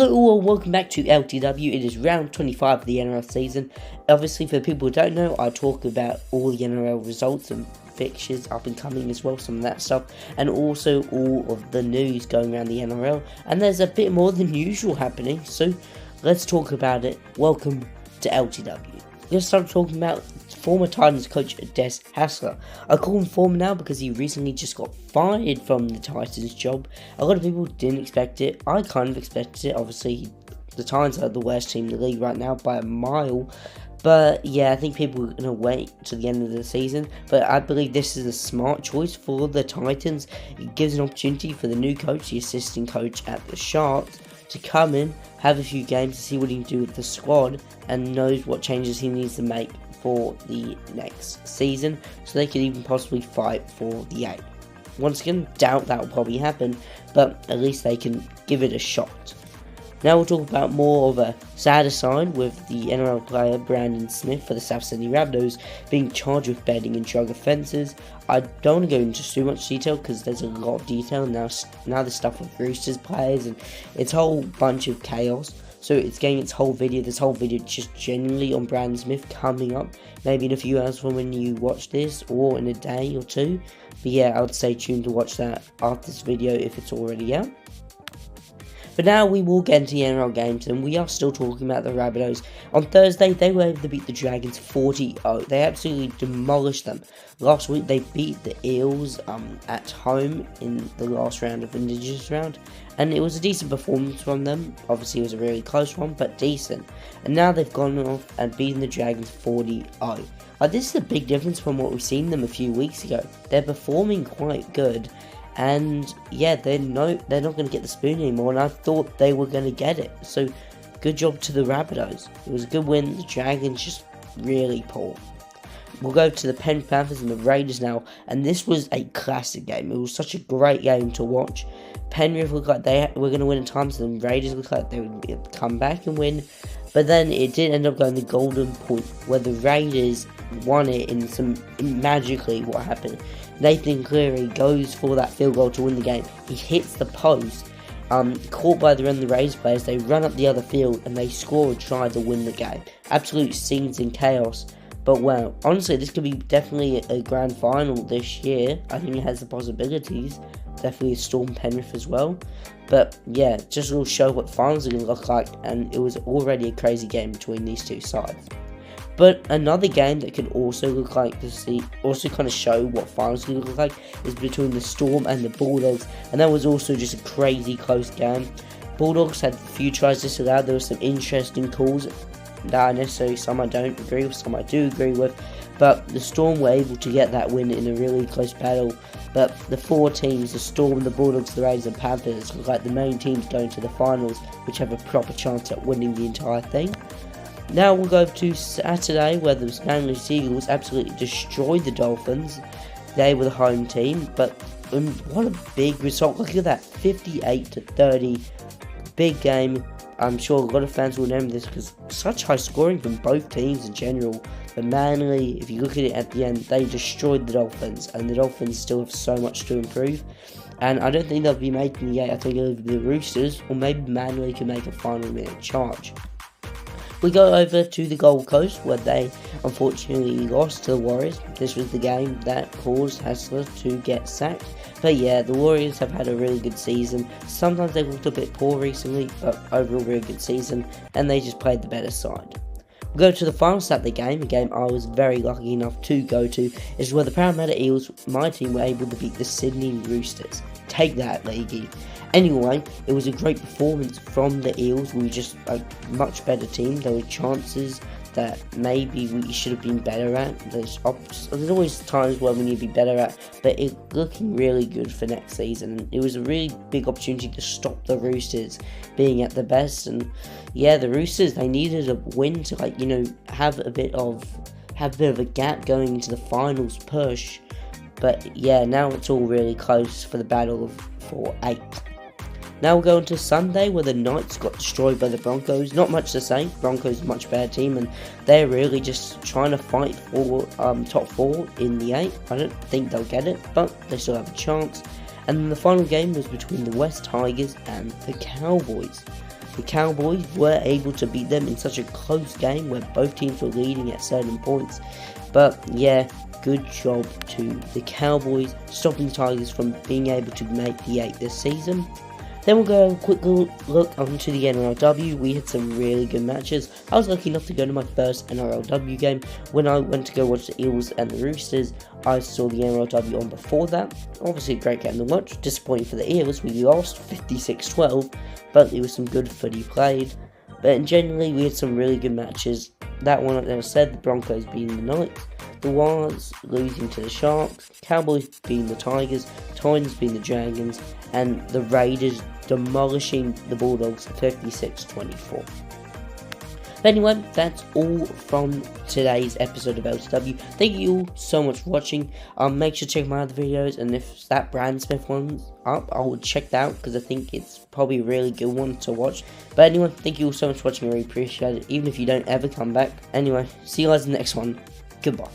Hello all, welcome back to LTW. It is round 25 of the NRL season. Obviously, for people who don't know, I talk about all the NRL results and fixtures up and coming as well, some of that stuff, and also all of the news going around the NRL. And there's a bit more than usual happening, so let's talk about it. Welcome to LTW. Let's start talking about former Titans coach Des Hasler. I call him former now because he recently just got fired from the Titans job. A lot of people didn't expect it. I kind of expected it. Obviously, the Titans are the worst team in the league right now by a mile. But yeah, I think people are going to wait to the end of the season. But I believe this is a smart choice for the Titans. It gives an opportunity for the new coach, the assistant coach at the Sharks, to come in, have a few games to see what he can do with the squad, and knows what changes he needs to make for the next season, so they could even possibly fight for the 8. Once again, doubt that will probably happen, but at least they can give it a shot. Now we'll talk about more of a sadder side with the NRL player Brandon Smith for the South Sydney Rabbitohs being charged with betting and drug offences. I don't want to go into too much detail because there's a lot of detail now there's stuff with Roosters players and it's a whole bunch of chaos. So it's getting this whole video just genuinely on Brandon Smith coming up, maybe in a few hours from when you watch this, or in a day or two. But yeah, I would stay tuned to watch that after this video if it's already out. But now we will get into the NRL games, and we are still talking about the Rabbitohs. On Thursday, they were able to beat the Dragons 40-0. They absolutely demolished them. Last week, they beat the Eels at home in the last round of Indigenous round, and it was a decent performance from them. Obviously, it was a really close one, but decent. And now they've gone off and beaten the Dragons 40-0. This is a big difference from what we've seen them a few weeks ago. They're performing quite good. And yeah, they're not going to get the spoon anymore, and I thought they were going to get it. So good job to the Rabbitohs. It was a good win. The Dragons just really poor. We'll go to the Panthers and the Raiders now, and this was a classic game. It was such a great game to watch. Penrith looked like they were going to win at times, and the Raiders looked like they would come back and win. But then it did end up going the golden point, where the Raiders won it magically. What happened? Nathan Cleary goes for that field goal to win the game. He hits the post, caught by the Raiders players. They run up the other field and they score a try to win the game. Absolute scenes in chaos. But well, honestly, this could be definitely a grand final this year. I think it has the possibilities. Definitely a Storm Penrith as well. But yeah, just will show what finals are going to look like. And it was already a crazy game between these two sides. But another game that could also look like also kind of show what finals could look like is between the Storm and the Bulldogs, and that was also just a crazy close game. Bulldogs had a few tries disallowed. There were some interesting calls that necessarily some I don't agree with, some I do agree with, but the Storm were able to get that win in a really close battle. But the 4 teams, the Storm, the Bulldogs, the Raiders and Panthers, look like the main teams going to the finals, which have a proper chance at winning the entire thing. Now we'll go to Saturday, where the Manly Seagulls absolutely destroyed the Dolphins. They were the home team, but what a big result. Look at that, 58-30. Big game. I'm sure a lot of fans will remember this because such high scoring from both teams in general. But Manly, if you look at it at the end, they destroyed the Dolphins, and the Dolphins still have so much to improve. And I don't think they'll be making the 8. I think it'll be the Roosters, or maybe Manly can make a final minute charge. We go over to the Gold Coast, where they unfortunately lost to the Warriors. This was the game that caused Hasler to get sacked. But yeah, the Warriors have had a really good season. Sometimes they looked a bit poor recently, but overall really good season, and they just played the better side. We go to the final Saturday game, a game I was very lucky enough to go to, is where the Parramatta Eels, my team, were able to beat the Sydney Roosters. Take that, Leaguey. Anyway, it was a great performance from the Eels. We were just a much better team. There were chances that maybe we should have been better at. There's always times where we need to be better at, but it's looking really good for next season. It was a really big opportunity to stop the Roosters being at the best, and yeah, the Roosters, they needed a win to have a bit of a gap going into the finals push. But yeah, now it's all really close for the battle for 8. Now we'll go into Sunday, where the Knights got destroyed by the Broncos. Not much to say. Broncos are a much better team, and they're really just trying to fight for top 4 in the 8. I don't think they'll get it, but they still have a chance. And then the final game was between the West Tigers and the Cowboys. the Cowboys were able to beat them in such a close game where both teams were leading at certain points. But yeah, good job to the Cowboys stopping the Tigers from being able to make the 8 this season. Then we'll go a quick look onto the NRLW. We had some really good matches. I was lucky enough to go to my first NRLW game. When I went to go watch the Eels and the Roosters, I saw the NRLW on before that. Obviously a great game to watch. Disappointing for the Eels, we lost 56-12, but there was some good footy played. But generally, we had some really good matches. That one, like I said, the Broncos beating the Knights, the Warriors losing to the Sharks, Cowboys beating the Tigers, Titans beating the Dragons, and the Raiders demolishing the Bulldogs 56-24. But anyway, that's all from today's episode of LTW. Thank you all so much for watching. Make sure to check my other videos, and if that Brand Smith one's up, I will check that out because I think it's probably a really good one to watch. But anyway, thank you all so much for watching. I really appreciate it, even if you don't ever come back. Anyway, see you guys in the next one. Goodbye.